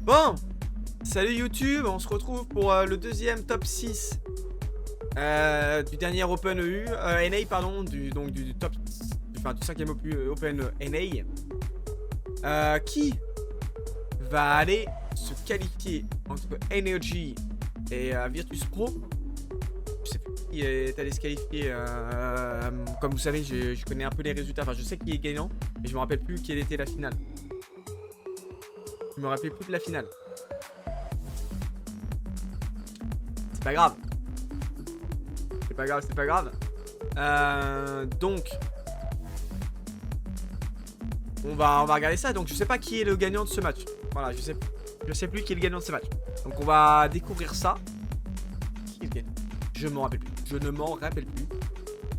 Bon, salut YouTube, on se retrouve pour le deuxième top 6 du dernier Open EU, NA pardon, du top, enfin du cinquième Open NA. Qui va aller se qualifier entre Energy et Virtus Pro? Je sais plus qui est allé se qualifier. Comme vous savez, je connais un peu les résultats. Enfin, je sais qui est gagnant, mais je me rappelle plus quelle était la finale. Je me rappelle plus de la finale. C'est pas grave. C'est pas grave. Donc, on va regarder ça. Donc, je sais pas qui est le gagnant de ce match. Voilà, je sais plus qui est le gagnant de ce match. Donc, on va découvrir ça. Qui est le gagnant? Je m'en rappelle plus. Je ne m'en rappelle plus.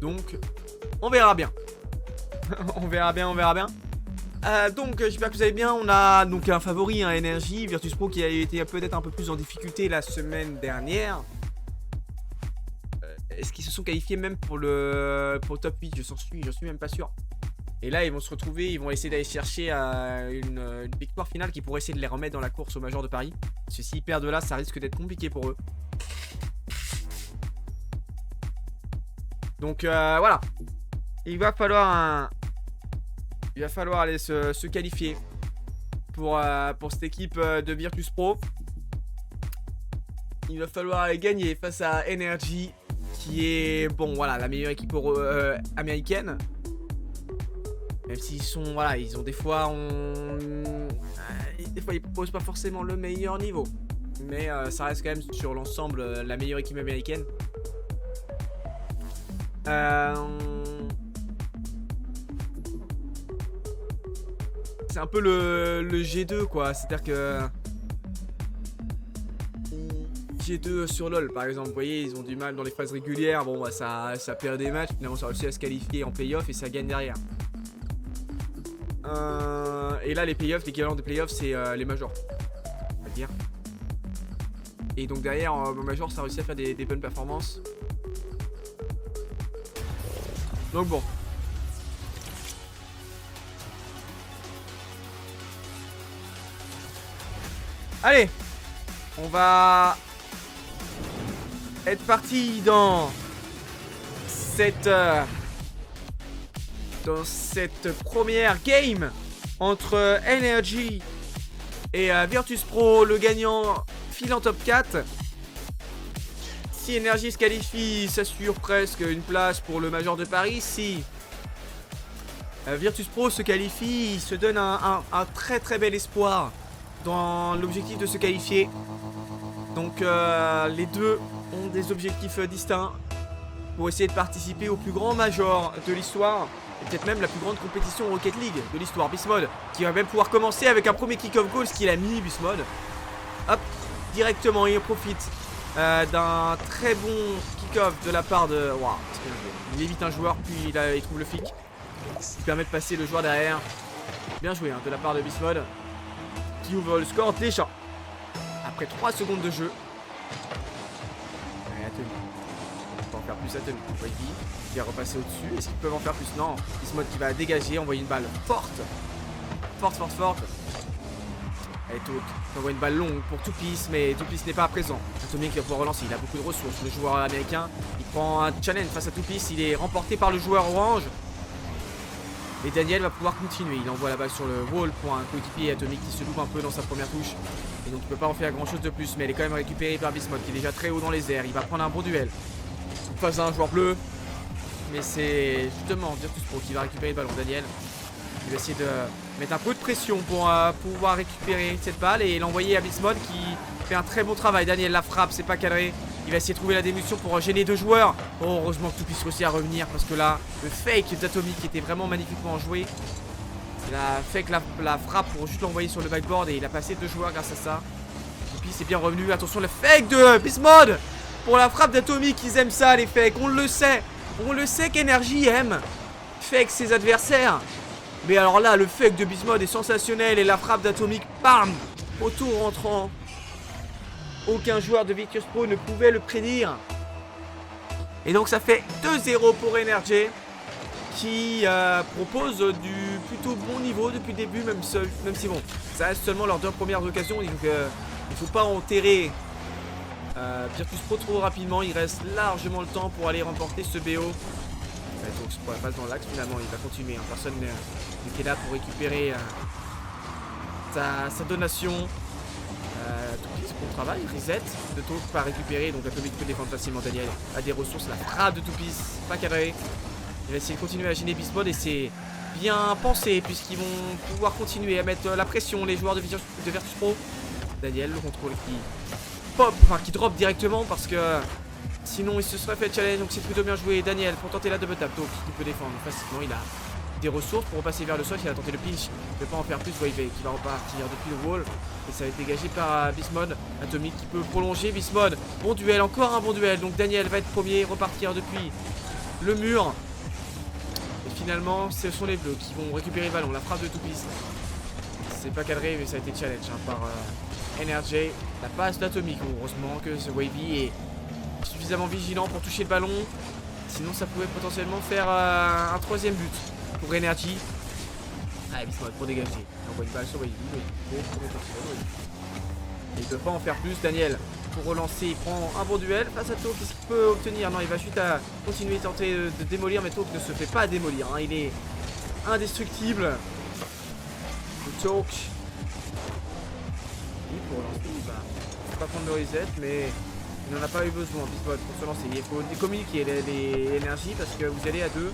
Donc, on verra bien. on verra bien. Donc j'espère que vous allez bien. On a donc un favori, un Energy, Virtus Pro qui a été peut-être un peu plus en difficulté la semaine dernière. Est-ce qu'ils se sont qualifiés même pour le top 8? Je suis même pas sûr. Et là ils vont se retrouver, ils vont essayer d'aller chercher une victoire finale qui pourrait essayer de les remettre dans la course au Major de Paris. Parce que s'ils perdent là, ça risque d'être compliqué pour eux. Donc voilà. Il va falloir aller se qualifier pour cette équipe de Virtus Pro. Il va falloir aller gagner face à Energy, qui est, bon voilà, la meilleure équipe américaine. Même s'ils sont, voilà, ils ont des fois, ils proposent pas forcément le meilleur niveau. Mais ça reste quand même sur l'ensemble la meilleure équipe américaine. C'est un peu le G2 quoi, c'est-à-dire que G2 sur LoL par exemple, vous voyez, ils ont du mal dans les phases régulières, bon bah ça perd des matchs, finalement ça réussit à se qualifier en playoff et ça gagne derrière. Et là les playoffs, l'équivalent des playoffs c'est les majors, on va dire. Et donc derrière au major ça réussit à faire des bonnes performances. Donc bon. Allez, on va être parti dans cette première game entre Energy et Virtus Pro. Le gagnant file en top 4. Si Energy se qualifie, s'assure presque une place pour le Major de Paris. Si Virtus Pro se qualifie, il se donne un très très bel espoir dans l'objectif de se qualifier. Donc les deux ont des objectifs distincts pour essayer de participer au plus grand major de l'histoire et peut-être même la plus grande compétition Rocket League de l'histoire, Bismod, qui va même pouvoir commencer avec un premier kick-off goal, ce qu'il a mis Bismod. Hop, directement il profite d'un très bon kick-off de la part de... Waouh, il évite un joueur puis il trouve le flic, qui permet de passer le joueur derrière. Bien joué de la part de Bismod, qui ouvre le score déjà après 3 secondes de jeu. Allez, on peut en faire plus à tenir. Qui va repasser au-dessus. Est-ce qu'ils peuvent en faire plus? Non. Bismod qui va dégager, envoyer une balle forte. Forte. Allez, Touk, il envoie une balle longue pour Toupis, mais Toupis n'est pas présent. Atomic va pouvoir relancer, il a beaucoup de ressources. Le joueur américain, il prend un challenge face à Toupis, il est remporté par le joueur orange. Et Daniel va pouvoir continuer, il envoie la balle sur le wall pour un coéquipier Atomic qui se loupe un peu dans sa première touche. Et donc il ne peut pas en faire grand chose de plus, mais elle est quand même récupérée par Bismod qui est déjà très haut dans les airs. Il va prendre un bon duel face à un joueur bleu. Mais c'est justement Virtus Pro qui va récupérer le ballon. Daniel, il va essayer de mettre un peu de pression pour pouvoir récupérer cette balle et l'envoyer à Bismod qui fait un très bon travail. Daniel la frappe, c'est pas cadré. Il va essayer de trouver la démission pour gêner deux joueurs. Oh, heureusement que tout puisse réussir à revenir parce que là, le fake d'Atomic était vraiment magnifiquement joué. Il a fait que la frappe pour juste l'envoyer sur le backboard et il a passé deux joueurs grâce à ça. Et puis c'est bien revenu. Attention, le fake de Bismod pour la frappe d'Atomic. Ils aiment ça, les fakes. On le sait. On le sait qu'Energy aime fake ses adversaires. Mais alors là, le fake de Bismod est sensationnel et la frappe d'Atomic, bam, au tour rentrant. Aucun joueur de Virtus Pro ne pouvait le prédire. Et donc ça fait 2-0 pour Energy qui propose du plutôt bon niveau depuis le début, même si bon, ça reste seulement leurs 2 premières occasions. Donc il ne faut pas enterrer Virtus Pro trop rapidement. Il reste largement le temps pour aller remporter ce BO. Donc pour la passe dans l'axe, finalement il va continuer, hein. Personne n'est là pour récupérer sa donation. Toupis pour le travail, reset de Touk pas récupéré, donc Atomic peut défendre facilement. Daniel a des ressources, la frappe de Toupis pas cadré. Il va essayer de continuer à gêner Bismod et c'est bien pensé puisqu'ils vont pouvoir continuer à mettre la pression, les joueurs de Virtus Pro. Daniel, le contrôle qui pop, enfin qui drop directement parce que sinon il se serait fait challenge, donc c'est plutôt bien joué. Daniel pour tenter la double tap, Touk qui peut défendre facilement, il a des ressources pour repasser vers le sol, il a tenté le pinch, il ne peut pas en faire plus. Wave qui va repartir depuis le wall et ça va être dégagé par Bismod. Atomic qui peut prolonger, Bismod, bon duel, encore un bon duel, donc Daniel va être premier, repartir depuis le mur. Et finalement ce sont les bleus qui vont récupérer le ballon, la frappe de Toupis, c'est pas cadré mais ça a été challenge par NRJ. La passe d'Atomic, heureusement que ce Wavy est suffisamment vigilant pour toucher le ballon, sinon ça pouvait potentiellement faire un 3e but pour Energy. Ah, Bismod pour dégager. On envoie une balle sur Wavy. Il ne peut pas en faire plus. Daniel pour relancer, il prend un bon duel face à Touk. Qu'est-ce qu'il peut obtenir? Non, il va juste à continuer à tenter de démolir, mais Touk ne se fait pas démolir, hein. Il est indestructible. Touk. Et pour relancer, il va pas prendre le reset, mais il n'en a pas eu besoin, Bismod, pour se lancer. Il faut communiquer les énergies parce que vous allez à 2.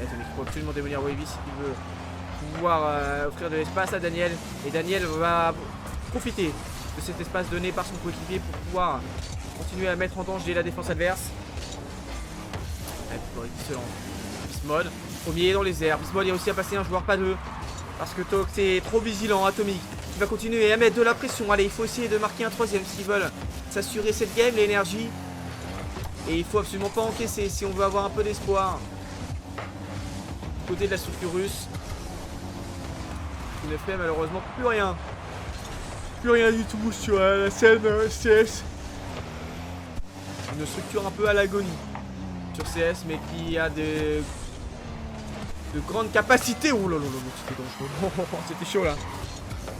Atomic faut absolument démolir Wavy s'il veut pouvoir offrir de l'espace à Daniel. Et Daniel va profiter de cet espace donné par son coéquipier pour pouvoir continuer à mettre en danger la défense adverse. Bismod, premier dans les airs. Bismod, il a aussi à passer un joueur, pas deux. Parce que Touk est trop vigilant. Atomic il va continuer à mettre de la pression. Allez, il faut essayer de marquer un 3e s'ils veulent s'assurer cette game, l'énergie. Et il faut absolument pas encaisser si on veut avoir un peu d'espoir. Côté de la structure russe, qui ne fait malheureusement plus rien. Plus rien du tout sur la scène CS. Une structure un peu à l'agonie sur CS, mais qui a de grandes capacités. Oh là là là, c'était dangereux. C'était chaud là.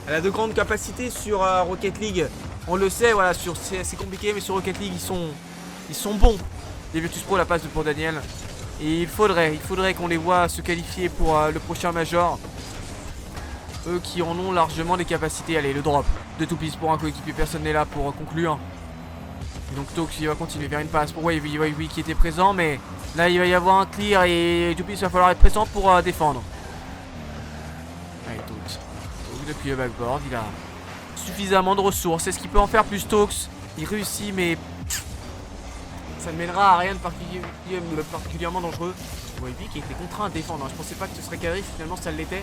Elle a de grandes capacités sur Rocket League. On le sait, voilà, sur CS c'est compliqué, mais sur Rocket League ils sont bons. Les Virtus Pro, la passe pour Daniel. Et il faudrait qu'on les voit se qualifier pour le prochain Major. Eux qui en ont largement les capacités. Allez, le drop de Toupis pour un coéquipier, personne n'est là pour conclure. Et donc Touk il va continuer vers une passe pour Wavy qui était présent, mais là il va y avoir un clear et Toupis va falloir être présent pour défendre. Allez, Touk depuis le backboard, il a suffisamment de ressources. Est-ce qu'il peut en faire plus? Touk il réussit, mais ça ne mènera à rien de particulièrement dangereux. Wavy qui était contraint à défendre, hein. Je pensais pas que ce serait cadré, finalement ça l'était.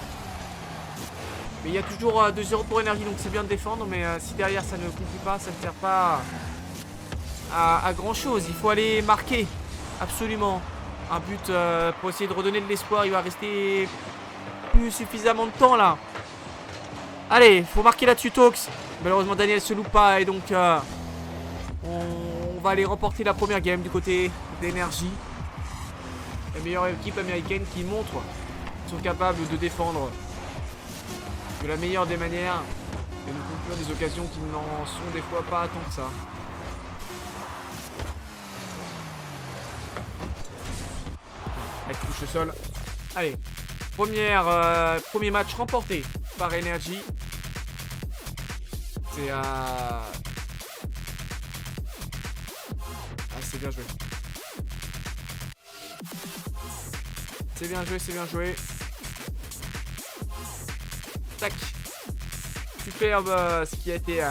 Mais il y a toujours 2-0 pour énergie, donc c'est bien de défendre, mais si derrière ça ne conclut pas, ça ne sert pas à grand chose. Il faut aller marquer, absolument. Un but pour essayer de redonner de l'espoir. Il va rester plus suffisamment de temps là. Allez, il faut marquer là-dessus Touk. Malheureusement Daniel se loupe pas et donc on va aller remporter la première game du côté d'énergie. La meilleure équipe américaine qui montre qu'ils sont capables de défendre de la meilleure des manières et de conclure des occasions qui n'en sont des fois pas tant que ça. Elle touche le sol. Allez, premier match remporté par Energy. C'est c'est bien joué. C'est bien joué, c'est bien joué. Tac. Superbe ce qui a été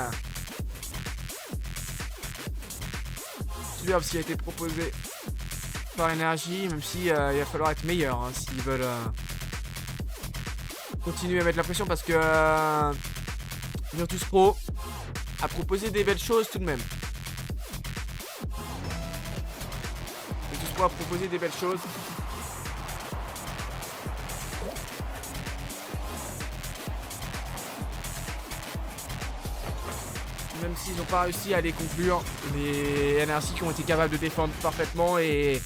superbe ce qui a été proposé par Energy, même si il va falloir être meilleur hein, s'ils veulent continuer à mettre la pression, parce que Virtus Pro a proposé des belles choses tout de même. Virtus Pro a proposé des belles choses. Même s'ils n'ont pas réussi à les conclure, les NRC qui ont été capables de défendre parfaitement et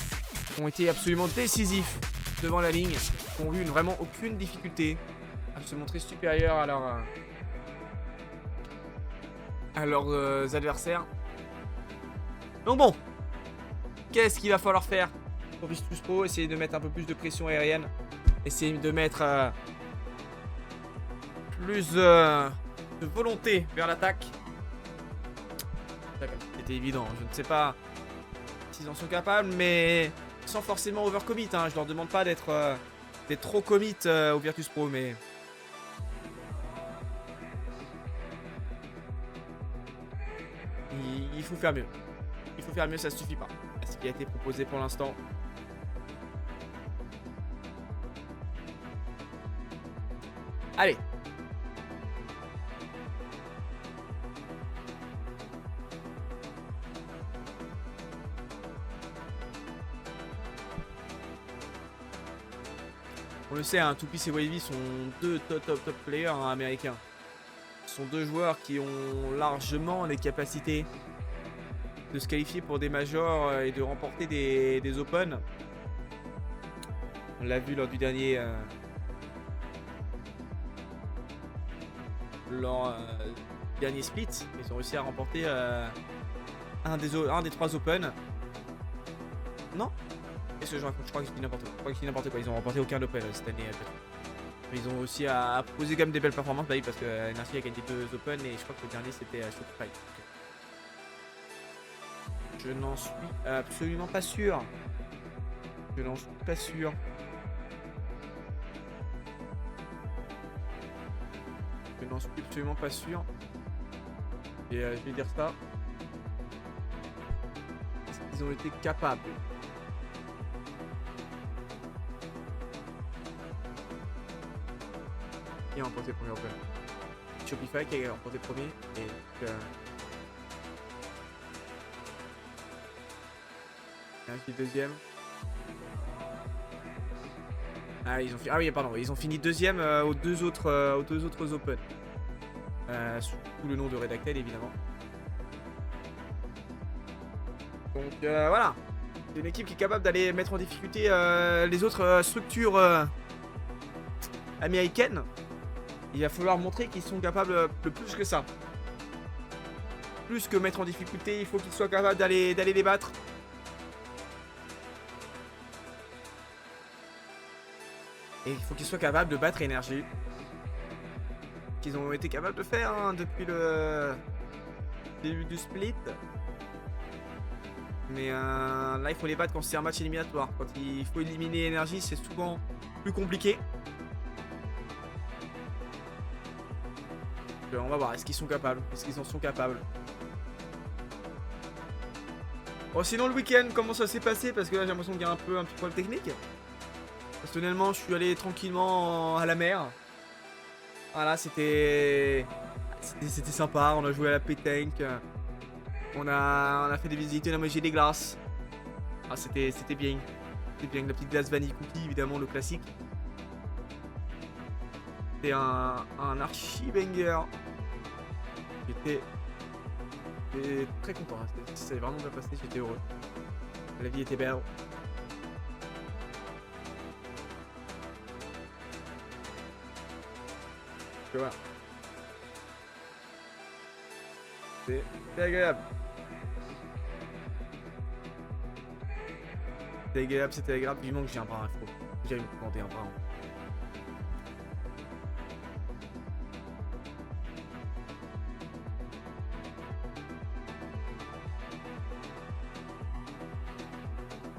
ont été absolument décisifs devant la ligne, qui ont eu vraiment aucune difficulté à se montrer supérieurs à leurs adversaires. Donc bon, qu'est-ce qu'il va falloir faire pour Virtus Pro? Essayer de mettre un peu plus de pression aérienne, essayer de mettre plus de volonté vers l'attaque. C'était évident, je ne sais pas s'ils en sont capables, mais sans forcément overcommit, hein. Je leur demande pas d'être trop commit au Virtus Pro, mais il faut faire mieux. Il faut faire mieux, ça ne suffit pas. C'est ce qui a été proposé pour l'instant. Allez. On le sait, hein, Toupis et Wavy sont deux top players hein, américains. Ce sont deux joueurs qui ont largement les capacités de se qualifier pour des majors et de remporter des Open. On l'a vu lors du dernier dernier split. Ils ont réussi à remporter un des 3 Open. Non? Qu'est-ce que je raconte? Je crois que je dis n'importe quoi. Ils ont remporté aucun Open cette année. Mais ils ont aussi à proposer quand même des belles performances. Bah oui, parce que NRC a gagné 2 Open et je crois que le dernier c'était Shopify. Je n'en suis absolument pas sûr. Je n'en suis pas sûr. Je n'en suis absolument pas sûr. Et je vais dire ça. Est-ce qu'ils ont été capables? Qui a remporté le premier Open? Shopify qui a remporté le premier. Et un qui est deuxième. Ah, oui, pardon, ils ont fini deuxième aux deux autres Open. Sous le nom de Redacted, évidemment. Donc voilà. C'est une équipe qui est capable d'aller mettre en difficulté les autres structures américaines. Il va falloir montrer qu'ils sont capables de plus que ça. Plus que mettre en difficulté, il faut qu'ils soient capables d'aller les battre. Et il faut qu'ils soient capables de battre Energy. Qu'ils ont été capables de faire hein, depuis le début du split. Mais là, il faut les battre quand c'est un match éliminatoire. Quand il faut éliminer Energy, c'est souvent plus compliqué. On va voir, est-ce qu'ils sont capables? Est-ce qu'ils en sont capables? Bon, sinon, le week-end, comment ça s'est passé? Parce que là, j'ai l'impression qu'il y a un petit problème technique. Personnellement, je suis allé tranquillement à la mer. Voilà, c'était sympa. On a joué à la pétanque. On a fait des visites, on a mangé des glaces. Ah, c'était bien. C'était bien. La petite glace vanille cookie, évidemment, le classique. C'était un archi banger. J'étais très content. Ça s'est vraiment bien passé. J'étais heureux. La vie était belle. Voilà. C'est agréable. C'était agréable. Vivement que j'ai un bras. Il faut que j'aille me commander un bras.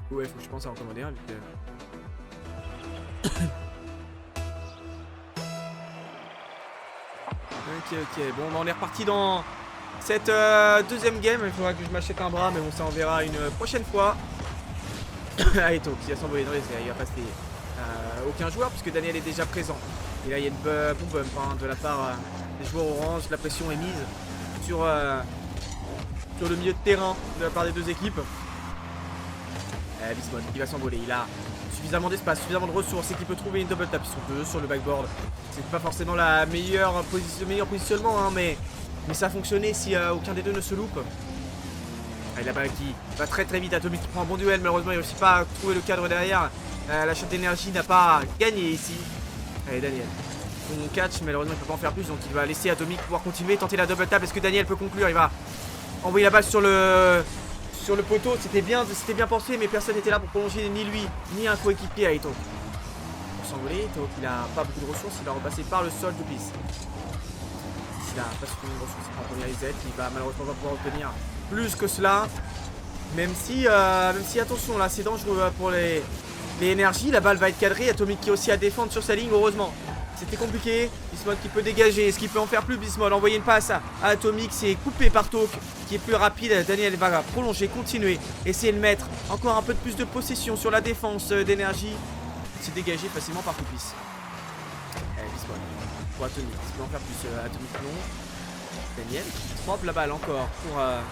Ouais, faut que je pense à en commander un. Ok. Bon, on est reparti dans cette deuxième game. Il faudra que je m'achète un bras, mais bon, ça on verra une prochaine fois. Allez, donc, il va s'envoler dans les airs. Il va passer aucun joueur, puisque Daniel est déjà présent. Et là, il y a une boom bump hein, de la part des joueurs orange. La pression est mise sur le milieu de terrain de la part des deux équipes. Bismon qui va s'envoler. Il a suffisamment d'espace, suffisamment de ressources et qui peut trouver une double tap. Ils sont deux sur le backboard. C'est pas forcément le meilleur positionnement, hein, mais ça a fonctionné si aucun des deux ne se loupe. Ah, il a pas qui va très vite. Atomic qui prend un bon duel. Malheureusement, il ne réussit pas à trouver le cadre derrière. La chatte d'énergie n'a pas gagné ici. Allez, Daniel. Son catch, malheureusement, il peut pas en faire plus. Donc, il va laisser Atomic pouvoir continuer, tenter la double tap. Est-ce que Daniel peut conclure? Il va envoyer la balle sur le poteau. C'était bien pensé, mais personne n'était là pour prolonger, ni lui, ni un coéquipier à Ito. Pour s'envoler, Ito, il a pas beaucoup de ressources. Il va repasser par le sol de piste. S'il a pas beaucoup de ressources, il prend première reset. Il va malheureusement pas pouvoir obtenir plus que cela. Même si attention, là, c'est dangereux pour les énergies. La balle va être cadrée. Atomic qui est aussi à défendre sur sa ligne, heureusement. C'était compliqué. Bismol qui peut dégager. Est-ce qu'il peut en faire plus? Bismol envoyer une passe à Atomic. C'est coupé par Talk qui est plus rapide. Daniel va prolonger, continuer. Essayer de mettre encore un peu de plus de possession sur la défense d'énergie. C'est dégagé facilement par Toupis. Allez, Bismol. Pour Atomic. Est-ce qu'il peut en faire plus? Atomic non. Daniel drop la balle encore pour un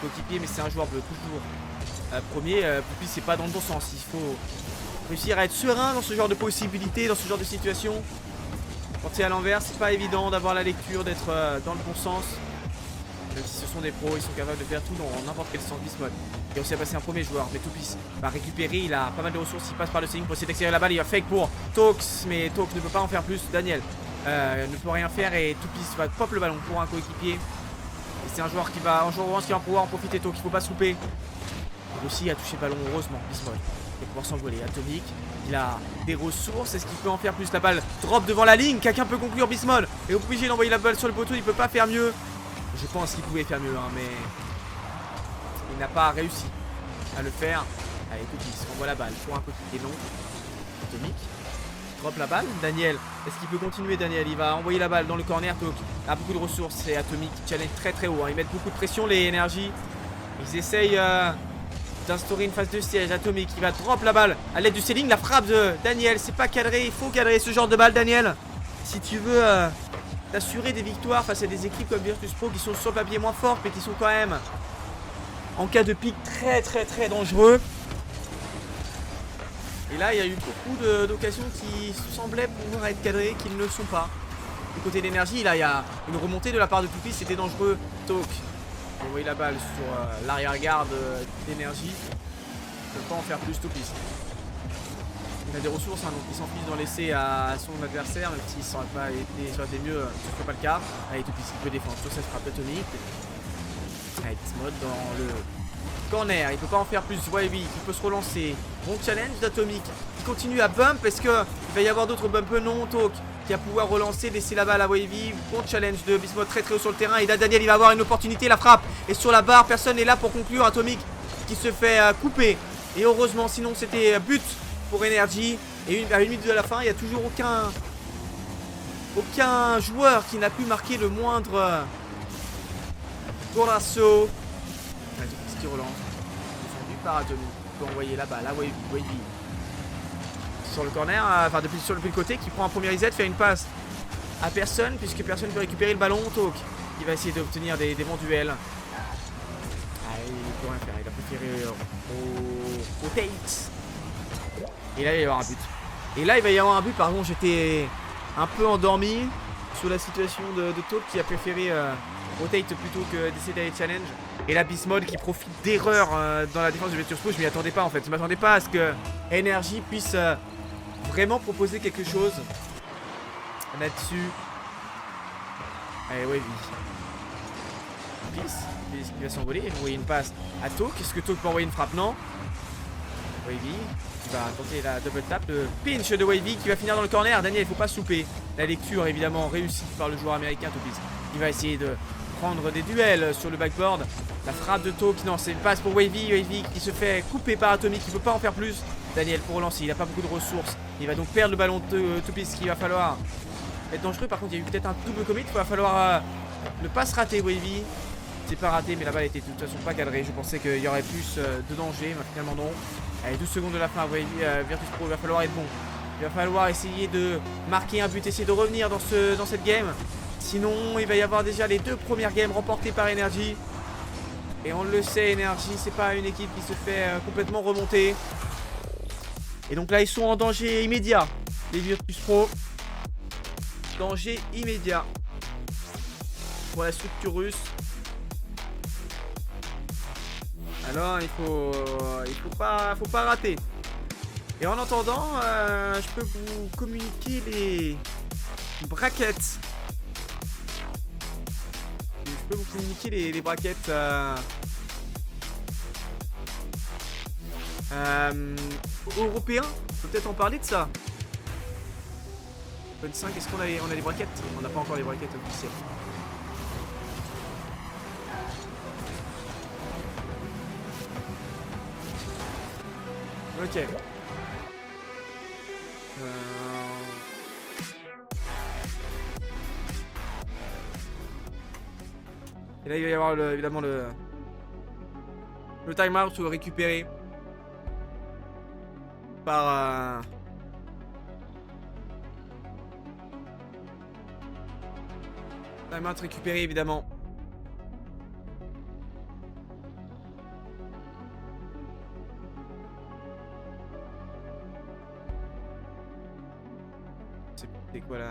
coéquipier. Mais c'est un joueur bleu toujours. Premier, Toupis c'est pas dans le bon sens. Il faut réussir à être serein dans ce genre de possibilités, dans ce genre de situation. Quand c'est à l'envers, c'est pas évident d'avoir la lecture, d'être dans le bon sens. Même si ce sont des pros, ils sont capables de faire tout dans n'importe quel sens. Bismol. Il a aussi à passer un premier joueur, mais Toupis va récupérer. Il a pas mal de ressources, il passe par le ceiling pour essayer d'excéder la balle. Il va fake pour Tox, mais Tox ne peut pas en faire plus. Daniel ne peut rien faire et Toupis va pop le ballon pour un coéquipier. Et c'est un joueur qui va pouvoir en profiter. Tox, il faut pas se louper. Il aussi a touché le ballon, heureusement. Bismol. Il va pouvoir s'envoler. Atomic, il a des ressources. Est-ce qu'il peut en faire plus? La balle drop devant la ligne. Quelqu'un peut conclure. Bismol est obligé d'envoyer la balle sur le poteau. Il peut pas faire mieux. Je pense qu'il pouvait faire mieux, hein, mais il n'a pas réussi à le faire. Allez, Toupis envoie la balle pour un coéquipier long. Atomic drop la balle. Daniel, est-ce qu'il peut continuer? Daniel, il va envoyer la balle dans le corner. Talk a beaucoup de ressources. Et Atomic challenge très très haut, hein. Ils mettent beaucoup de pression, les énergies. Ils essayent d'instaurer une phase de siège. Atomic qui va drop la balle à l'aide du ceiling. La frappe de Daniel, c'est pas cadré. Il faut cadrer ce genre de balle, Daniel, si tu veux t'assurer des victoires face à des équipes comme Virtus Pro qui sont sur le papier moins fortes, mais qui sont quand même en cas de pic très très très dangereux. Et là il y a eu beaucoup d'occasions qui semblaient pouvoir être cadrées, qui ne le sont pas. Du côté de l'énergie, là il y a une remontée de la part de Toupis, c'était dangereux. Talk. On voit la balle sur l'arrière-garde d'énergie. Il ne peut pas en faire plus. Toupis. Il a des ressources, hein, donc il s'en fiche d'en laisser à son adversaire, même s'il ça aurait été mieux, ce ne serait pas le cas. Allez, Toupis il peut défendre sur cette frappe Atomic. Allez, Bismol dans le corner, il peut pas en faire plus. Wavy qui peut se relancer. Bon challenge d'Atomic qui continue à bump. Est-ce qu'il va y avoir d'autres bumps? Non. Talk qui va pouvoir relancer, laisser la balle à Wavy. Bon challenge de Bismol très très haut sur le terrain. Et là Daniel il va avoir une opportunité. La frappe est sur la barre. Personne n'est là pour conclure. Atomic qui se fait couper. Et heureusement, sinon c'était but pour Energy. Et à une minute de la fin, il n'y a toujours aucun joueur qui n'a pu marquer le moindre Golasso. Atomic qui relance. Défendu par Atomic. Il peut envoyer la balle à Wavy. Sur le corner, enfin depuis sur le côté, qui prend un premier reset, fait une passe à personne, puisque personne ne peut récupérer le ballon. Talk il va essayer d'obtenir des bons duels. Ah, il ne peut rien faire, il a préféré au Tate. Et là il va y avoir un but. Pardon, j'étais un peu endormi sous la situation de Talk qui a préféré rotate plutôt que d'essayer d'aller challenge. Et là Bismol qui profite d'erreurs dans la défense de Virtus Pro. Je m'y attendais pas en fait. Je m'attendais pas à ce que Energy puisse vraiment proposer quelque chose là-dessus. Allez, Wavy. Peace. Il va s'envoler. Il va envoyer une passe à Talk. Est-ce que Talk peut envoyer une frappe? Non. Wavy qui va tenter la double tap. Le pinch de Wavy qui va finir dans le corner. Daniel, il faut pas se louper. La lecture évidemment réussie par le joueur américain Toupis. Il va essayer de prendre des duels sur le backboard. La frappe de Talk, non, c'est une passe pour Wavy. Wavy qui se fait couper par Atomic, il ne peut pas en faire plus. Daniel pour relancer, il n'a pas beaucoup de ressources. Il va donc perdre le ballon de Toupis, qu'il va falloir être dangereux. Par contre, il y a eu peut-être un double commit, il va falloir ne pas se rater. Wavy, c'est pas raté, mais la balle était de toute façon pas cadrée. Je pensais qu'il y aurait plus de danger, mais finalement non. Allez, 12 secondes de la fin, Wavy, Virtus Pro, il va falloir être bon. Il va falloir essayer de marquer un but, essayer de revenir dans cette game. Sinon, il va y avoir déjà les 2 premières games remportées par Energy. Et on le sait, Energy, c'est pas une équipe qui se fait complètement remonter. Et donc là, ils sont en danger immédiat. Les Virtus Pro. Danger immédiat pour la structure russe. Alors, il faut pas rater. Et en attendant, je peux vous communiquer les brackets. Je peux vous communiquer les brackets européens. On peut peut-être en parler de ça. Open 5, est-ce qu'on a les brackets? On n'a pas encore les brackets officiels. Ok. Et là il va y avoir évidemment le timeout récupéré par timeout récupéré évidemment. C'est quoi là?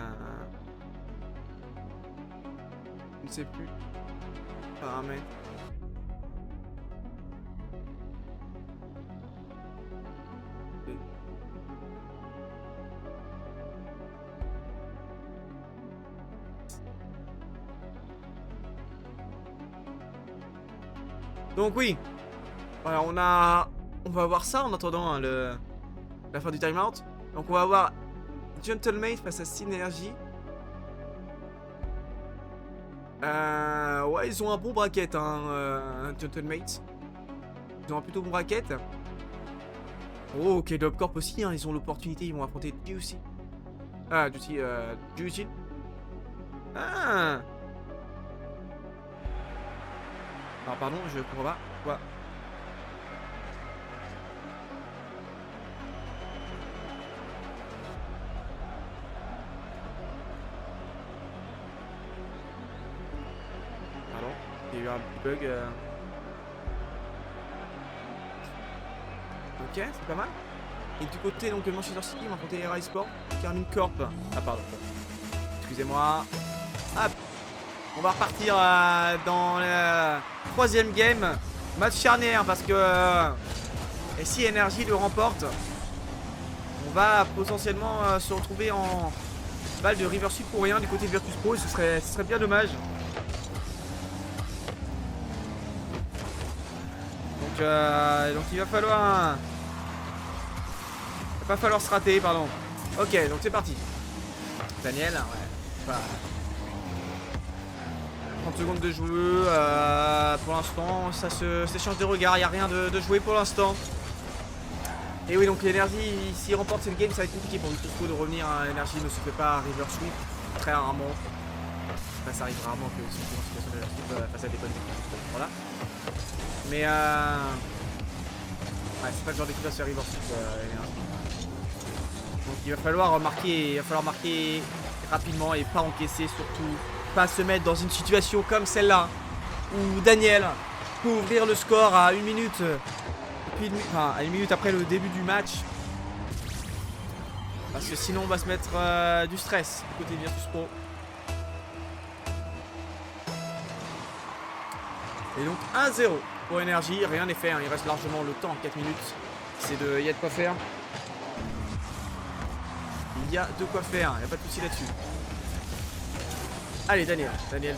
Je ne sais plus. Paramètres. Donc oui. Voilà, on va voir ça en attendant hein, la fin du timeout. Donc on va avoir Gentlemate face à Synergy. Ouais, ils ont un bon bracket, hein, Gentlemate. Ils ont un plutôt bon bracket. Oh, ok, Dub Corp aussi, hein, ils ont l'opportunité, ils vont affronter Juicy. Ah, Juicy. Ah. Ah, pardon, je comprends pas. Quoi? Il y a eu un petit bug. Ok, c'est pas mal. Et du côté donc de Manchester City, on va affronter Rai Sport, Carmine Corp. Ah pardon. Excusez-moi. Hop. On va repartir dans le troisième game. Match charnière parce que et si Energy le remporte, on va potentiellement se retrouver en balle de River Sud pour rien du côté de Virtus Pro et ce serait bien dommage. Donc il va falloir se rater, pardon. Ok, donc c'est parti. Daniel, ouais. Bah, 30 secondes de jeu. Pour l'instant, ça s'échange des regards. Il n'y a rien de joué pour l'instant. Et oui, donc l'énergie, s'il remporte cette game, ça va être compliqué pour Virtus Pro de revenir. L'énergie ne se fait pas à River Sweep. Très rarement. Enfin, ça arrive rarement que si on est en situation de River Sweep face à des bonnes équipes. Voilà. Mais ouais, c'est pas le genre d'équipe à se faire River Sweep. Donc il va falloir marquer rapidement et pas encaisser surtout. Pas se mettre dans une situation comme celle-là où Daniel peut ouvrir le score à 1 minute. Enfin, à 1 minute après le début du match. Parce que sinon on va se mettre du stress du côté de Virtus Pro. Et donc 1-0 pour Energy, rien n'est fait, hein. Il reste largement le temps, 4 minutes. Il y a de quoi faire. Il y a de quoi faire, il n'y a pas de souci là-dessus. Allez Daniel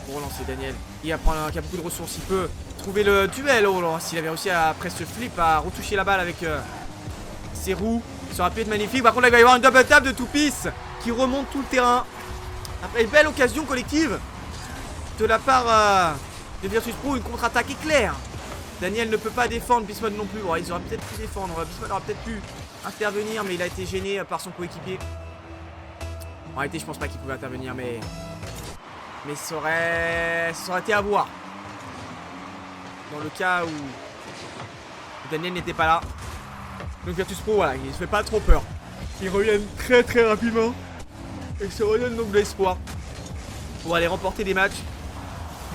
pour relancer, Daniel qui a beaucoup de ressources, il peut trouver le duel. Oh là, s'il avait réussi après ce flip à retoucher la balle avec ses roues, ça aurait pu être magnifique. Par contre là il va y avoir une double tap de Toupis qui remonte tout le terrain. Après une belle occasion collective de la part de Virtus Pro, une contre-attaque éclair. Daniel ne peut pas défendre, Bismuth non plus. Bon, ils auraient peut-être pu défendre, Bismuth aurait peut-être pu intervenir, mais il a été gêné par son coéquipier. En réalité je pense pas qu'il pouvait intervenir, mais ça aurait été à voir. Dans le cas où Daniel n'était pas là. Donc Virtus Pro, voilà, il se fait pas trop peur. Ils reviennent très très rapidement. Et se redonnent donc de l'espoir pour aller remporter des matchs.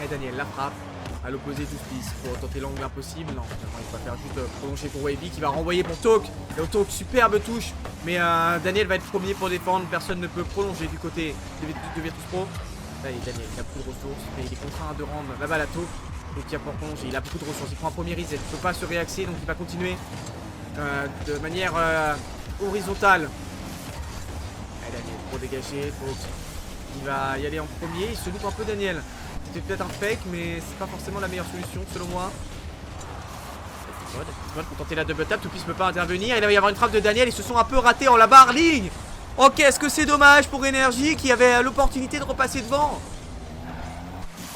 Et Daniel la frappe. À l'opposé Justice pour tenter l'angle impossible. Non, finalement il va faire juste prolonger pour Wavy qui va renvoyer pour Talk. Et au Talk, superbe touche. Mais Daniel va être premier pour défendre. Personne ne peut prolonger du côté de Virtus Pro. Là, Daniel, il a beaucoup de ressources, mais il est contraint de rendre la balle à Talk. Donc il a pour prolonger, il a beaucoup de ressources. Il prend un premier reset, il ne peut pas se réaxer, donc il va continuer de manière horizontale. Allez, Daniel, pour dégager. Il va y aller en premier. Il se loupe un peu, Daniel. C'était peut-être un fake, mais c'est pas forcément la meilleure solution, selon moi. Bismod pour tenter la double tap. Toupis ne peut pas intervenir. Il va y avoir une frappe de Daniel. Ils se sont un peu ratés en la barre ligne. Ok, est-ce que c'est dommage pour Energy qui avait l'opportunité de repasser devant?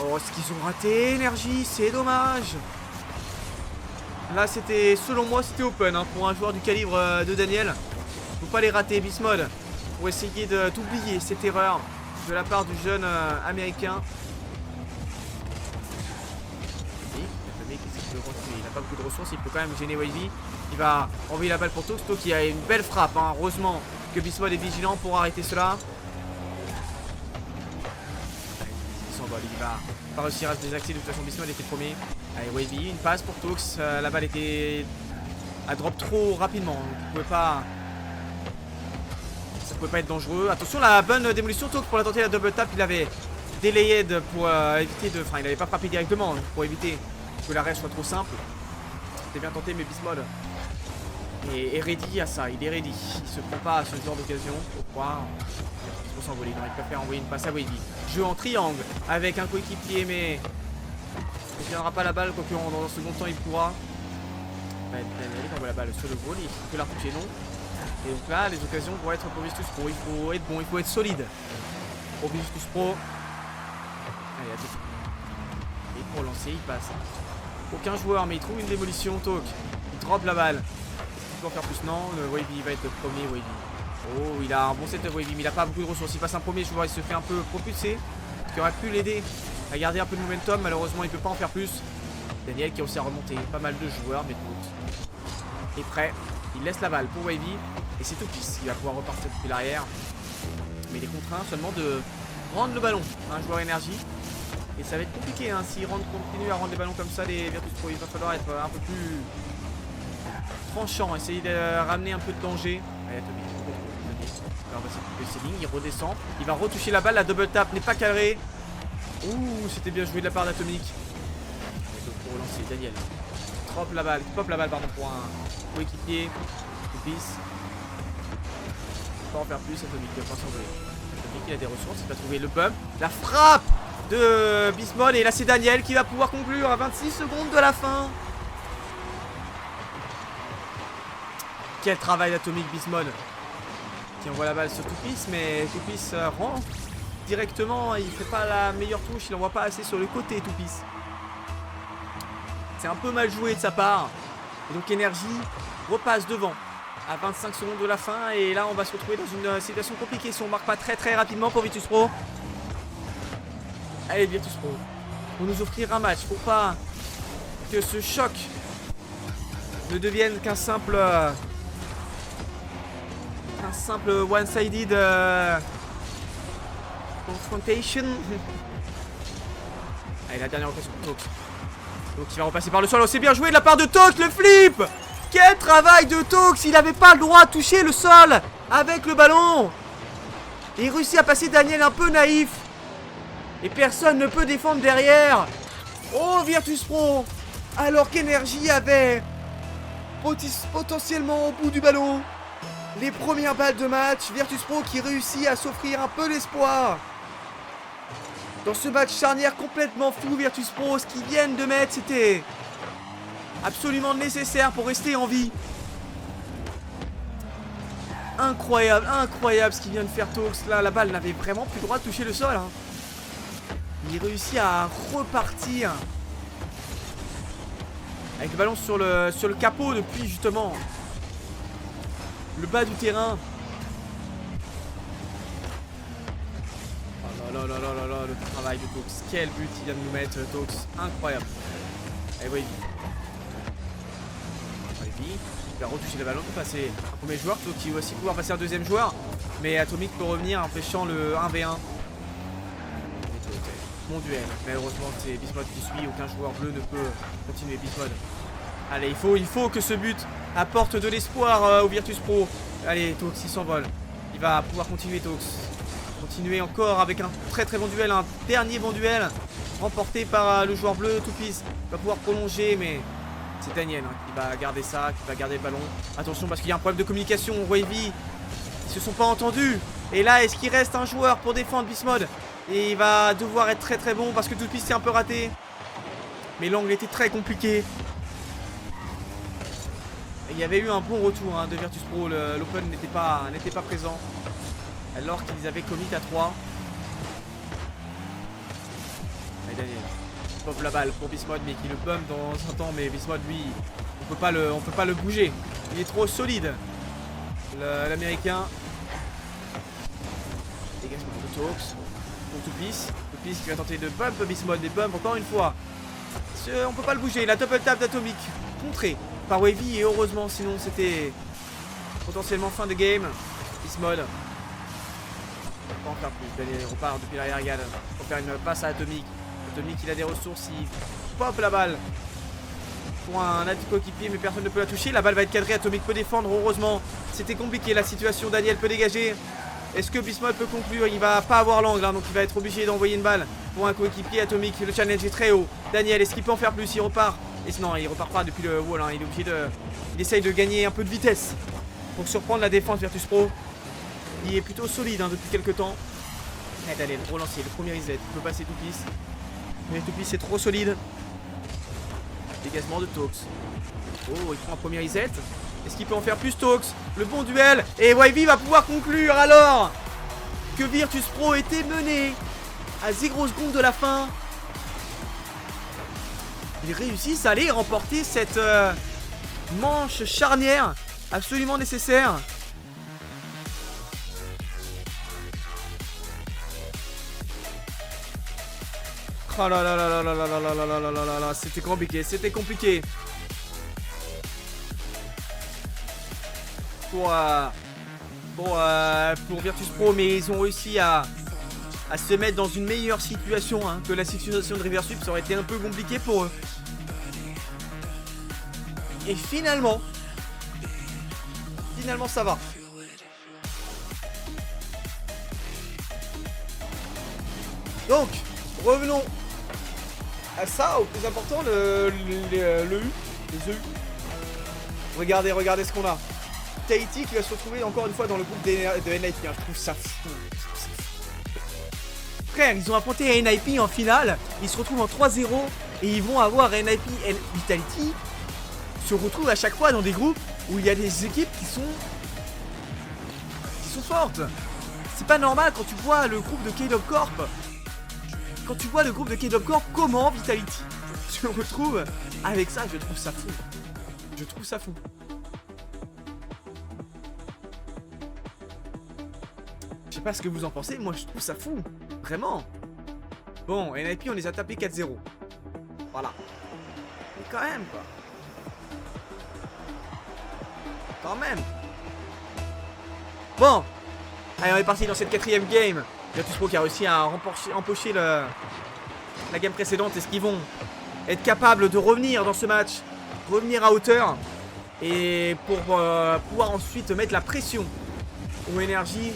Oh, ce qu'ils ont raté, Energy, c'est dommage. Là, c'était, selon moi, c'était open hein, pour un joueur du calibre de Daniel. Faut pas les rater, Bismod, pour essayer d'oublier cette erreur de la part du jeune américain. Il n'a pas beaucoup de ressources, il peut quand même gêner Wavy. Il va envoyer la balle pour Tox. Tox qui a une belle frappe, hein. Heureusement que Bismod est vigilant pour arrêter cela. Il s'envole, il va pas réussir à se désaxer. De toute façon, Bismod était premier. Allez, Wavy, une passe pour Tox. La balle était à drop trop rapidement. Ça pouvait pas être dangereux. Attention, la bonne démolition. Tox pour la tenter la double tap. Il avait delayed pour éviter de. Enfin, il n'avait pas frappé directement pour éviter que l'arrêt soit trop simple. C'était bien tenté, mais Bismod est ready à ça. Il est ready. Il se prend pas à ce genre d'occasion. Faut croire. Il faut s'envoler. Il préfère envoyer une passe à Wavy. Jeu en triangle avec un coéquipier, mais il ne tiendra pas la balle. Quoique dans un second temps, il pourra. Daniel envoie la balle sur le goal. Il peut la toucher, non. Et donc là, les occasions vont être pour Virtus Pro. Il faut être bon, il faut être solide. Pour Virtus Pro. Allez, à tout. Et pour lancer, il passe. Aucun joueur, mais il trouve une démolition. Talk. Il drop la balle. Il peut en faire plus. Non, le Wavy va être le premier. Wavy. Oh, il a un bon setup Wavy, mais il n'a pas beaucoup de ressources. Il passe un premier joueur, il se fait un peu propulser. Ce qui aurait pu l'aider à garder un peu de momentum. Malheureusement, il ne peut pas en faire plus. Daniel qui a aussi à remonter. Pas mal de joueurs, mais tout est prêt. Il laisse la balle pour Wavy. Et c'est Toupis qui va pouvoir repartir depuis l'arrière. Mais il est contraint seulement de rendre le ballon à un joueur énergie. Et ça va être compliqué hein, s'il continue à rendre les ballons comme ça, les Virtus Pro. Il va falloir être un peu plus tranchant, essayer de ramener un peu de danger. Allez, alors, on va s'occuper de ses lignes, il redescend. Il va retoucher la balle, la double tap n'est pas cadrée. Ouh, c'était bien joué de la part d'Atomic. Pour relancer Daniel. Pop la balle pardon, pour un coéquipier. Toupis. Pas en faire plus, Atomic va pas s'envoler. Atomic il a des ressources, il va trouver le bump. La frappe de Bismod, et là c'est Daniel qui va pouvoir conclure à 26 secondes de la fin. Quel travail d'Atomic. Bismod qui envoie la balle sur Toupis, mais Toupis rend directement. Il fait pas la meilleure touche, il envoie pas assez sur le côté. Toupis, c'est un peu mal joué de sa part, et donc Energy repasse devant à 25 secondes de la fin. Et là on va se retrouver dans une situation compliquée si on marque pas très rapidement pour Virtus Pro. Allez, Virtus Pro, pour nous offrir un match, pour pas que ce choc ne devienne qu'un simple one-sided confrontation. Allez, la dernière occasion pour Tox. Donc il va repasser par le sol. Oh, c'est bien joué de la part de Tox, le flip. Quel travail de Tox. Il n'avait pas le droit de toucher le sol avec le ballon. Et il réussit à passer Daniel un peu naïf. Et personne ne peut défendre derrière. Oh, Virtus Pro, alors qu'Energy avait potentiellement au bout du ballon les premières balles de match. Virtus Pro qui réussit à s'offrir un peu d'espoir dans ce match charnière complètement fou. Virtus Pro, ce qu'ils viennent de mettre, c'était absolument nécessaire pour rester en vie. Incroyable, incroyable ce qu'il vient de faire Tox. Là, la balle n'avait vraiment plus le droit de toucher le sol hein. Il réussit à repartir avec le ballon sur le capot depuis justement le bas du terrain. Oh là là là là là, le travail de Tox. Quel but il vient de nous mettre, Tox. Incroyable. Et oui. Il va retoucher le ballon pour passer un premier joueur. Tox qui va aussi pouvoir passer un deuxième joueur. Mais Atomic peut revenir empêchant le 1v1. Mon duel, mais heureusement c'est Bismod qui suit, aucun joueur bleu ne peut continuer. Bismod, allez, il faut que ce but apporte de l'espoir au Virtus Pro. Allez, Tox il s'envole, il va pouvoir continuer. Tox continuer encore avec un très bon duel, un dernier bon duel remporté par le joueur bleu. Toupis va pouvoir prolonger, mais C'est Daniel hein, qui va garder ça, qui va garder le ballon. Attention parce qu'il y a un problème de communication. Wavy, ils se sont pas entendus. Et là, est-ce qu'il reste un joueur pour défendre Bismod? Et il va devoir être très très bon parce que toute piste est un peu raté. Mais l'angle était très compliqué. Et il y avait eu un bon retour hein, de Virtus Pro. L'Open n'était pas présent. Alors qu'ils avaient commit à 3. Et Daniel pop la balle pour Bismod mais qui le bum dans un temps. Mais Bismod lui, on peut pas le bouger. Il est trop solide. L'américain. Dégagement de Tox pour Toupis. Toupis qui va tenter de bump Bismod. Mais bump encore une fois. On peut pas le bouger. La double tap d'Atomic contrée par Wavy. Et heureusement sinon c'était potentiellement fin de game. Bismod. On va en faire plus. Il repart depuis l'arrière-garde pour faire une passe à Atomic. Atomic il a des ressources. Il pop la balle pour un coéquipier mais personne ne peut la toucher. La balle va être cadrée. Atomic peut défendre. Heureusement c'était compliqué la situation. Daniel peut dégager. Est-ce que Bismod peut conclure? Il va pas avoir l'angle hein, donc il va être obligé d'envoyer une balle pour un coéquipier. Atomic, le challenge est très haut. Daniel, est-ce qu'il peut en faire plus? Il repart. Et non, il repart pas depuis le wall hein. Il est obligé de... Il essaye de gagner un peu de vitesse pour surprendre la défense Virtus Pro. Il est plutôt solide hein, depuis quelques temps. Et Daniel, relancier, le premier reset. Il peut passer Toupis. Mais Toupis c'est trop solide. Dégagement de Tox. Oh, il prend un premier reset. Est-ce qu'il peut en faire plus Tox? Le bon duel. Et Wavy va pouvoir conclure alors que Virtus Pro était mené à 0 secondes de la fin. Ils réussissent à aller remporter cette manche charnière absolument nécessaire. Oh là là là là là là là là là là là là là, c'était compliqué, c'était compliqué. Pour Virtus Pro, mais ils ont réussi à se mettre dans une meilleure situation hein, que la situation de Riversup. Ça aurait été un peu compliqué pour eux. Et finalement ça va. Donc revenons à ça, au plus important, le U, les EU. Regardez ce qu'on a. Tahiti qui va se retrouver encore une fois dans le groupe de NIP. Je trouve ça fou. Frère, ils ont affronté NIP en finale. Ils se retrouvent en 3-0 et ils vont avoir NIP et Vitality se retrouvent à chaque fois dans des groupes où il y a des équipes qui sont fortes. C'est pas normal quand tu vois le groupe de K-Dog Corp. Quand tu vois le groupe de K-Dog Corp, comment Vitality se retrouve avec ça, je trouve ça fou. Je trouve ça fou. Je sais pas ce que vous en pensez, moi je trouve ça fou. Vraiment. Bon, NIP on les a tapés 4-0. Voilà. Mais quand même quoi. Quand même. Bon. Allez, on est parti dans cette 4ème game. Virtus Pro qui a réussi à empocher la game précédente. Est-ce qu'ils vont être capables de revenir dans ce match, revenir à hauteur et pour pouvoir ensuite mettre la pression aux énergies.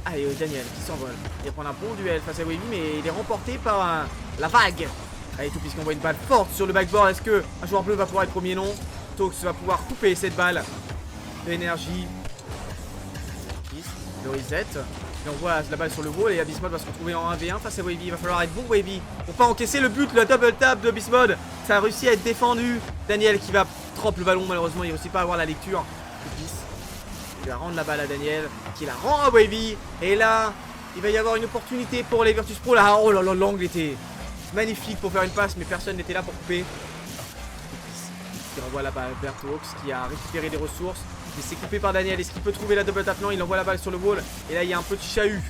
Allez, Daniel qui s'envole. Il va prendre un bon duel face à Wavy, mais il est remporté par la vague. Allez, tout puisqu'on voit une balle forte sur le backboard. Est-ce que un joueur bleu va pouvoir être premier? Non. Tox va pouvoir couper cette balle de l'énergie. Le reset. Et on voit la balle sur le wall et Bismod va se retrouver en 1v1 face à Wavy. Il va falloir être bon Wavy pour pas encaisser le but, le double tap de Bismod. Ça a réussi à être défendu. Daniel qui va tremper le ballon, malheureusement il ne réussit pas à avoir la lecture. Il va rendre la balle à Daniel, qui la rend à Wavy. Et là, il va y avoir une opportunité pour les Virtus Pro. Là, oh là là, l'angle était magnifique pour faire une passe, mais personne n'était là pour couper. Il renvoie la balle vers Tox qui a récupéré des ressources. Il s'est coupé par Daniel. Est-ce qu'il peut trouver la double tap? Non, il envoie la balle sur le wall. Et là, il y a un petit chahut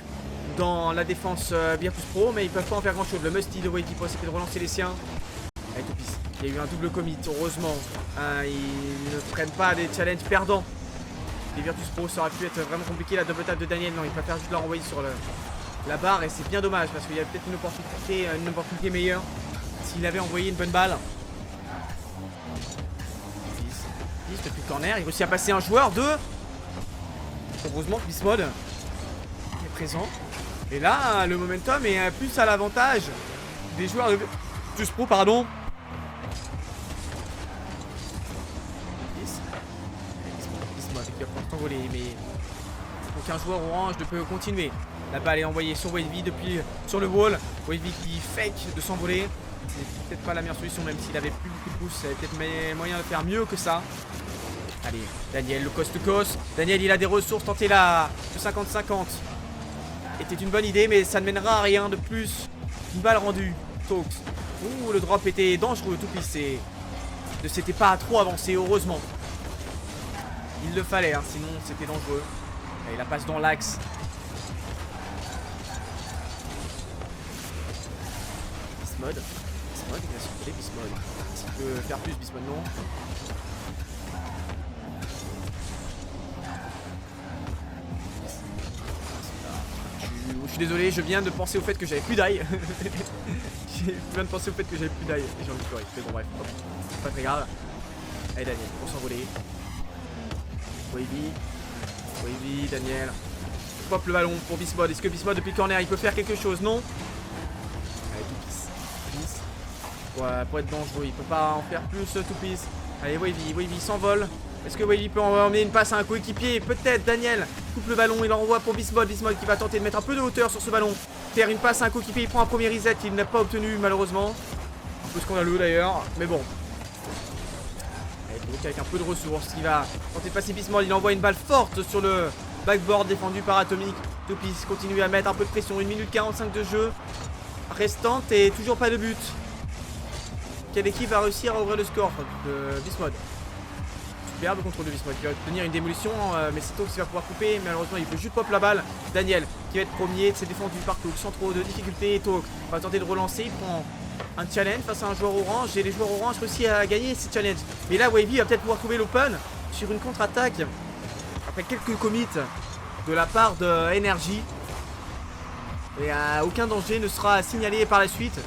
dans la défense Virtus Pro, mais ils peuvent pas en faire grand chose. Le musty de Wavy pour essayer de relancer les siens. Avec Toupis. Il y a eu un double commit, heureusement. Ils ne prennent pas des challenges perdants. Les Virtus Pro, ça aurait pu être vraiment compliqué. La double tap de Daniel, non, il préfère juste la renvoyer sur la barre. Et c'est bien dommage parce qu'il y a peut-être une opportunité meilleure s'il avait envoyé une bonne balle. Depuis le corner, il réussit à passer un joueur de... Heureusement que Bismod est présent. Et là, le momentum est plus à l'avantage des joueurs de Virtus Pro, pardon. s'envoler, mais aucun joueur orange ne peut continuer. La balle est envoyée sur Wavy depuis sur le wall. Wavy qui fake de s'envoler. C'est peut-être pas la meilleure solution, même s'il avait plus beaucoup de pouces. Il avait peut-être moyen de faire mieux que ça. Allez, Daniel, le coast-to-coast. Daniel, il a des ressources. Tenter là, le 50-50 était une bonne idée, mais ça ne mènera à rien de plus. Une balle rendue. Talks. Ouh, le drop était dangereux. Tout pissé. Ne s'était pas trop avancé, heureusement. Il le fallait, hein, sinon c'était dangereux. Et la passe dans l'axe. Bismode. Bismode, il va s'occuper Bismode. Est-ce qu'il peut faire plus Bismode? Non. Je suis désolé, je viens de penser au fait que j'avais plus d'ail. Je viens de penser au fait que j'avais plus d'ail. Et j'ai envie de pleurer. Mais bon, bref. Hop. C'est pas très grave. Allez, Daniel, pour s'envoler. Wavy. Wavy, Daniel. Pop le ballon pour Bismode. Est-ce que Bismode, depuis le corner, il peut faire quelque chose? Non. Allez, Toupis. Pour être dangereux, il peut pas en faire plus, Toupis. Allez, Wavy. Wavy s'envole. Est-ce que Wavy peut emmener une passe à un coéquipier? Peut-être. Daniel coupe le ballon, il envoie pour Bismode. Bismode qui va tenter de mettre un peu de hauteur sur ce ballon. Faire une passe à un coéquipier, il prend un premier reset, il n'a pas obtenu malheureusement. Un peu scandaleux d'ailleurs, mais bon. Allez, donc avec un peu de ressources, il va tenter de passer Bismode, il envoie une balle forte sur le backboard défendu par Atomic. Toupis continue à mettre un peu de pression, 1 minute 45 de jeu restante et toujours pas de but. Quelle équipe va réussir à ouvrir le score de Bismode? Superbe contrôle de Bismode qui va obtenir une démolition, mais c'est Talks qui va pouvoir couper. Malheureusement, il peut juste pop la balle. Daniel qui va être premier, c'est défendu par Talks sans trop de difficultés. Talks va tenter de relancer. Il prend un challenge face à un joueur orange et les joueurs orange réussissent à gagner ces challenges. Mais là, Wavy va peut-être pouvoir trouver l'open sur une contre-attaque après quelques commits de la part de Energy. Et aucun danger ne sera signalé par la suite.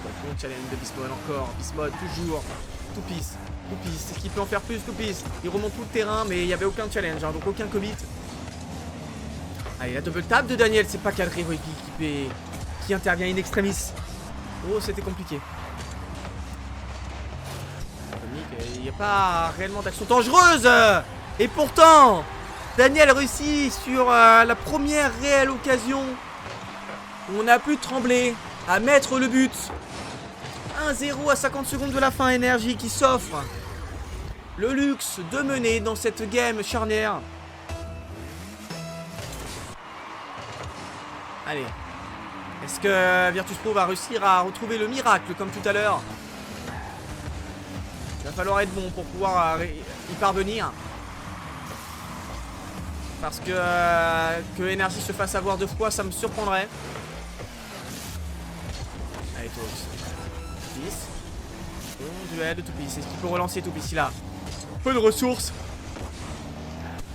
Bon challenge de Bismode encore. Bismode toujours. Toupis. Est-ce qu'il peut en faire plus? Toupis. Il remonte tout le terrain, mais il n'y avait aucun challenge, hein, donc aucun commit. Allez, la double tap de Daniel, c'est pas cadré, Wavy qui intervient in extremis. Oh, c'était compliqué. Il n'y a pas réellement d'action dangereuse. Et pourtant, Daniel réussit sur la première réelle occasion où on a pu trembler à mettre le but. 1-0 à 50 secondes de la fin. Energy qui s'offre le luxe de mener dans cette game charnière. Allez. Est-ce que Virtus.pro va réussir à retrouver le miracle comme tout à l'heure? Il va falloir être bon pour pouvoir y parvenir. Parce que Energy se fasse avoir 2 fois, ça me surprendrait. Allez, Talks. Toupis. Bon duel de Toupis. Est-ce qu'il peut relancer Toupis? Il a peu de ressources.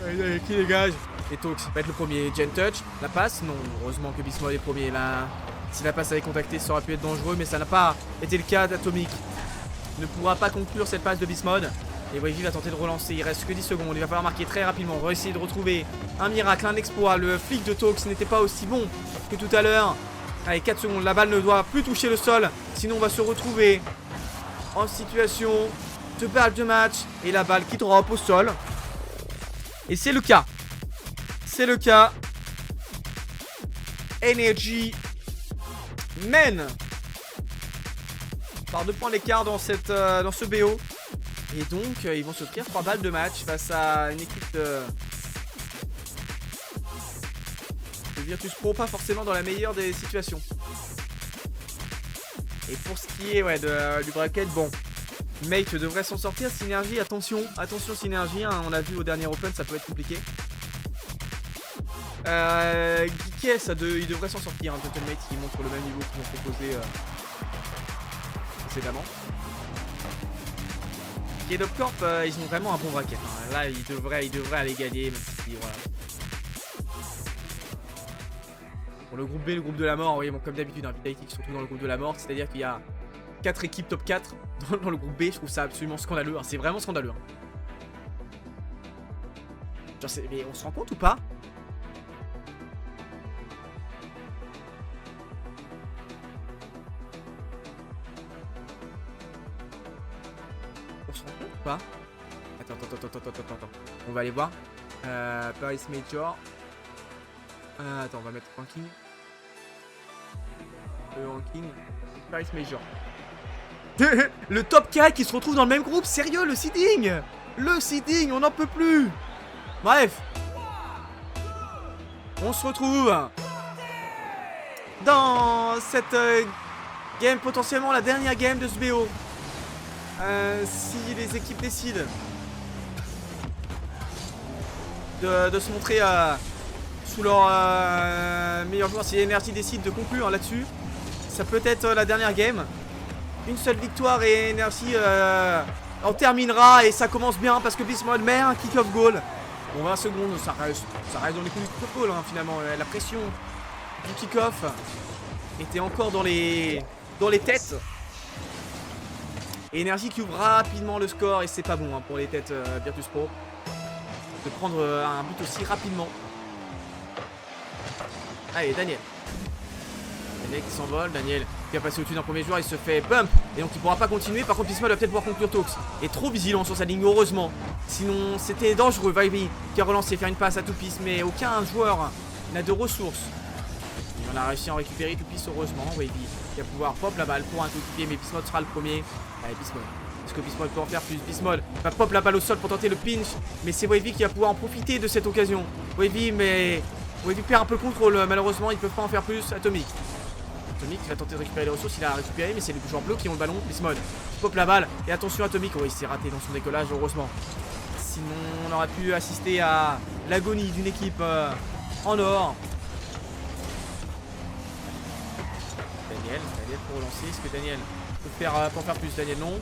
Allez, qui dégage? Et Talks va être le premier. Gen touch. La passe? Non. Heureusement que Bismode est premier là. Si la passe avait contacté, ça aurait pu être dangereux, mais ça n'a pas été le cas d'Atomic. Il ne pourra pas conclure cette passe de Bismode. Et Wavy va tenter de relancer. Il reste que 10 secondes. Il va falloir marquer très rapidement. On va essayer de retrouver un miracle, un exploit. Le flic de Talks n'était pas aussi bon que tout à l'heure. Allez, 4 secondes. La balle ne doit plus toucher le sol. Sinon, on va se retrouver en situation de balle de match. Et la balle qui drop au sol. Et c'est le cas. C'est le cas. Energy mène par 2 points d'écart dans ce BO. Et donc, ils vont s'offrir 3 balles de match face à une équipe de Virtus.pro, pas forcément dans la meilleure des situations. Et pour ce qui est du bracket, bon, Mate devrait s'en sortir. Synergie, attention Synergie, hein, on l'a vu au dernier Open, ça peut être compliqué. Geekess, il devrait s'en sortir, un Total Mate qui montre le même niveau qu'ils ont proposé précédemment. Et Dopcorp, ils ont vraiment un bon bracket. Hein. Là, ils devraient aller gagner, même si, voilà. Pour le groupe B, le groupe de la mort, oui, bon, comme d'habitude, hein, Vitality qui se retrouve dans le groupe de la mort, c'est-à-dire qu'il y a 4 équipes top 4 dans le groupe B. Je trouve ça absolument scandaleux. Hein. C'est vraiment scandaleux. Hein. Genre, mais on se rend compte ou pas? On se rend compte ou pas? Attends. On va aller voir. Paris Major. Attends, on va mettre ranking. Le ranking. Paris Major. Le top 4 qui se retrouve dans le même groupe. Sérieux, le seeding. Le seeding, on n'en peut plus. Bref. On se retrouve dans cette game, potentiellement la dernière game de ce BO. Si les équipes décident de se montrer sous leur meilleur joueur, si Energy décide de conclure là-dessus, ça peut être la dernière game. Une seule victoire et Energy en terminera et ça commence bien parce que Bismod met un kick-off goal. Bon, 20 secondes, ça reste dans les coups du kick-off goal, hein, finalement. La pression du kick-off était encore dans les têtes. Et Energy qui ouvre rapidement le score et c'est pas bon, hein, pour les têtes Virtus Pro de prendre un but aussi rapidement. Allez, Daniel qui s'envole, Daniel qui a passé au-dessus d'un premier joueur, il se fait bump et donc il pourra pas continuer. Par contre Bismod va peut-être pouvoir conclure Tox. Et trop vigilant sur sa ligne, heureusement. Sinon c'était dangereux. Vibe qui a relancé, faire une passe à Toupis, mais aucun joueur n'a de ressources. Et on a réussi à en récupérer Toupis, heureusement. Vibe qui va pouvoir pop la balle pour un coéquipier, mais Bismod sera le premier. Allez, Bismod. Est-ce que Bismod peut en faire plus? Bismod va pop la balle au sol pour tenter le pinch, mais c'est Wavy qui va pouvoir en profiter de cette occasion. Wavy perd un peu le contrôle, malheureusement ils peuvent pas en faire plus. Atomic qui va tenter de récupérer les ressources, il a récupéré mais c'est les joueurs bleus qui ont le ballon. Bismod pop la balle et attention Atomic, il s'est raté dans son décollage heureusement. Sinon on aurait pu assister à l'agonie d'une équipe en or. Daniel pour relancer, est-ce que Daniel peut en faire plus? Daniel non.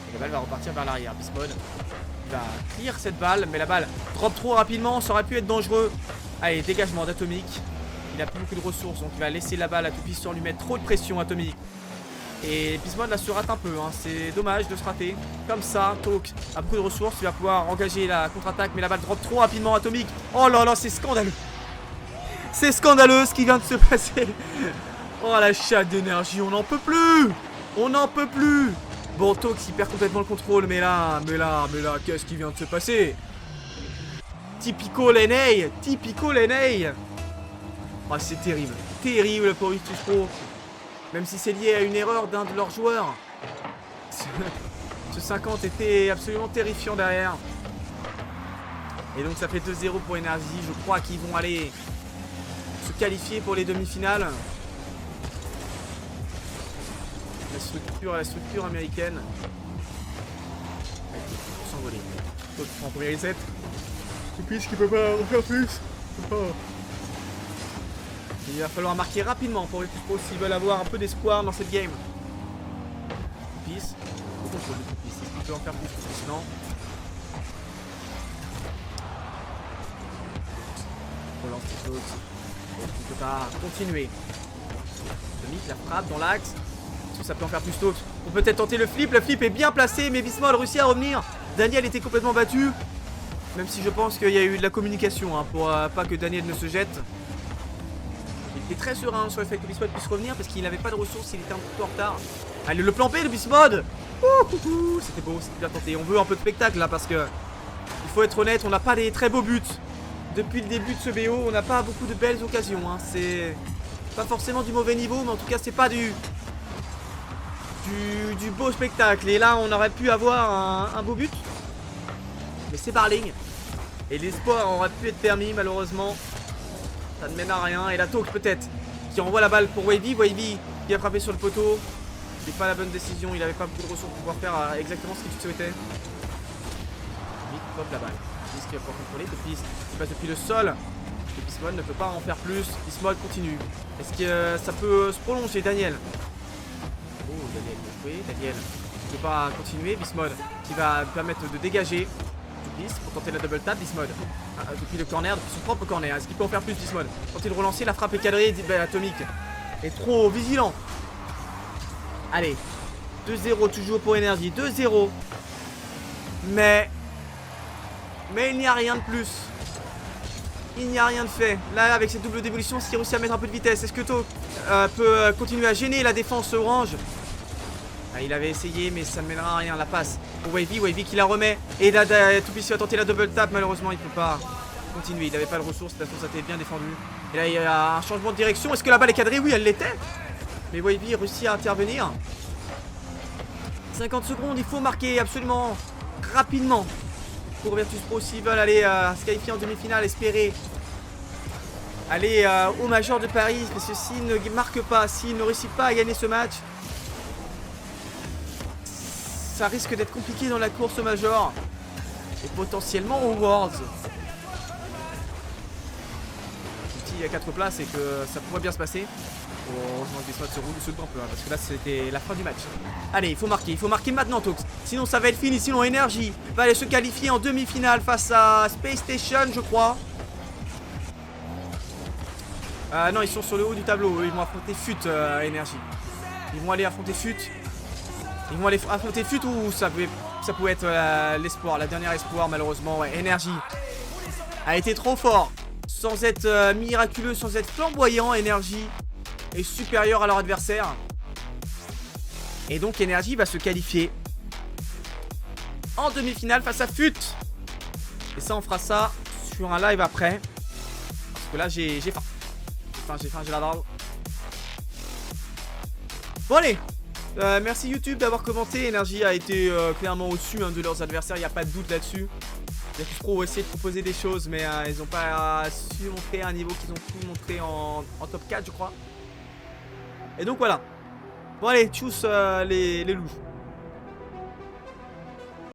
Et la balle va repartir vers l'arrière. Bismod va clear cette balle, mais la balle drop trop rapidement, ça aurait pu être dangereux. Allez, dégagement d'Atomic. Il a plus beaucoup de ressources, donc il va laisser la balle à Toupis sans lui mettre trop de pression. Atomic. Et Bismod là se rate un peu, hein. C'est dommage de se rater. Comme ça, Talk a beaucoup de ressources, il va pouvoir engager la contre-attaque, mais la balle drop trop rapidement. Atomic. Oh là là, c'est scandaleux. C'est scandaleux ce qui vient de se passer. Oh la chatte d'énergie, on n'en peut plus. On n'en peut plus. Bon, Tox il perd complètement le contrôle, mais là, qu'est-ce qui vient de se passer? Typico NA. Oh, c'est terrible. Terrible pour Virtus Pro. Même si c'est lié à une erreur d'un de leurs joueurs. Ce 50 était absolument terrifiant derrière. Et donc ça fait 2-0 pour Energy. Je crois qu'ils vont aller se qualifier pour les demi-finales. La structure américaine. S'envoler. Tox prend un premier reset. Et puis ce qu'il peut pas en faire plus. Il va falloir marquer rapidement pour Virtus Pro s'ils veulent avoir un peu d'espoir dans cette game. Toupis. Au contrôle de Toupis. Est-ce qu'il peut en faire plus? Sinon. Relance Tox. Il peut pas continuer. Atomic la frappe dans l'axe. Est-ce que ça peut en faire plus Tox? On peut peut-être tenter le flip. Le flip est bien placé, mais Bismod réussit à revenir. Daniel était complètement battu. Même si je pense qu'il y a eu de la communication, hein, pour pas que Daniel ne se jette. Il était très serein sur le fait que Bismod puisse revenir parce qu'il n'avait pas de ressources, il était un peu en retard. Allez, le plan B de Bismod. C'était beau, c'était bien tenté. On veut un peu de spectacle là parce que il faut être honnête, on n'a pas des très beaux buts. Depuis le début de ce BO, on n'a pas beaucoup de belles occasions, hein. C'est pas forcément du mauvais niveau, mais en tout cas c'est pas du beau spectacle. Et là on aurait pu avoir un beau but. Mais c'est Barling. Et l'espoir aurait pu être permis, malheureusement. Ça ne mène à rien. Et la Talk peut-être qui envoie la balle pour Wavy. Wavy qui a frappé sur le poteau. C'est pas la bonne décision. Il n'avait pas beaucoup de ressources pour pouvoir faire exactement ce qu'il souhaitait. Vite, pop la balle. Toupis qui va pouvoir contrôler. Toupis qui passe depuis le sol. Et Bismod ne peut pas en faire plus. Bismod continue. Est-ce que ça peut se prolonger? Daniel. Oh, Daniel peut jouer. Daniel ne peut pas continuer. Bismod qui va permettre de dégager. Pour tenter la double tap. Bismod depuis le corner, depuis son propre corner. Est-ce qu'il peut en faire plus? Bismod tenter de relancer, la frappe est cadrée. Atomic est trop vigilant. Allez, 2-0 toujours pour Energy. 2-0. Mais il n'y a rien de plus. Il n'y a rien de fait. Là avec cette double dévolution, s'il réussit à mettre un peu de vitesse, est-ce que To peut continuer à gêner la défense orange? Il avait essayé mais ça ne mènera à rien. La passe Pour Wavy qui la remet. Et là, Toupis va tenter la double tap. Malheureusement, il peut pas continuer. Il n'avait pas le ressource. De toute façon, ça était bien défendu. Et là, il y a un changement de direction. Est-ce que la balle est cadrée? Oui, elle l'était. Mais Wavy réussit à intervenir. 50 secondes, il faut marquer absolument rapidement pour Virtus Pro s'ils veulent aller se qualifier en demi-finale, espérer aller au Major de Paris. Parce que s'ils ne marquent pas, s'ils ne réussissent pas à gagner ce match, ça risque d'être compliqué dans la course au Major et potentiellement aux Worlds. Il y a 4 places et que ça pourrait bien se passer. Heureusement que des spots se doutent un peu, hein, parce que là c'était la fin du match. Allez, il faut marquer maintenant Tox. Sinon ça va être fini, sinon Energy va aller se qualifier en demi-finale face à Space Station, je crois. Non, ils sont sur le haut du tableau, ils vont affronter FUT Energy. Ils vont aller affronter FUT. Ils vont aller affronter FUT ou ça pouvait être l'espoir, la dernière espoir malheureusement. Ouais, Energy a été trop fort. Sans être miraculeux, sans être flamboyant, Energy est supérieur à leur adversaire. Et donc Energy va se qualifier en demi-finale face à FUT. Et ça, on fera ça sur un live après. Parce que là, j'ai faim. J'ai la dalle. Bon allez, merci YouTube d'avoir commenté. Energy a été clairement au-dessus de leurs adversaires, il n'y a pas de doute là-dessus. Virtus Pro ont essayé de proposer des choses, mais ils n'ont pas su montrer un niveau qu'ils ont pu montrer en top 4, je crois. Et donc voilà. Bon allez, tchuss les loups.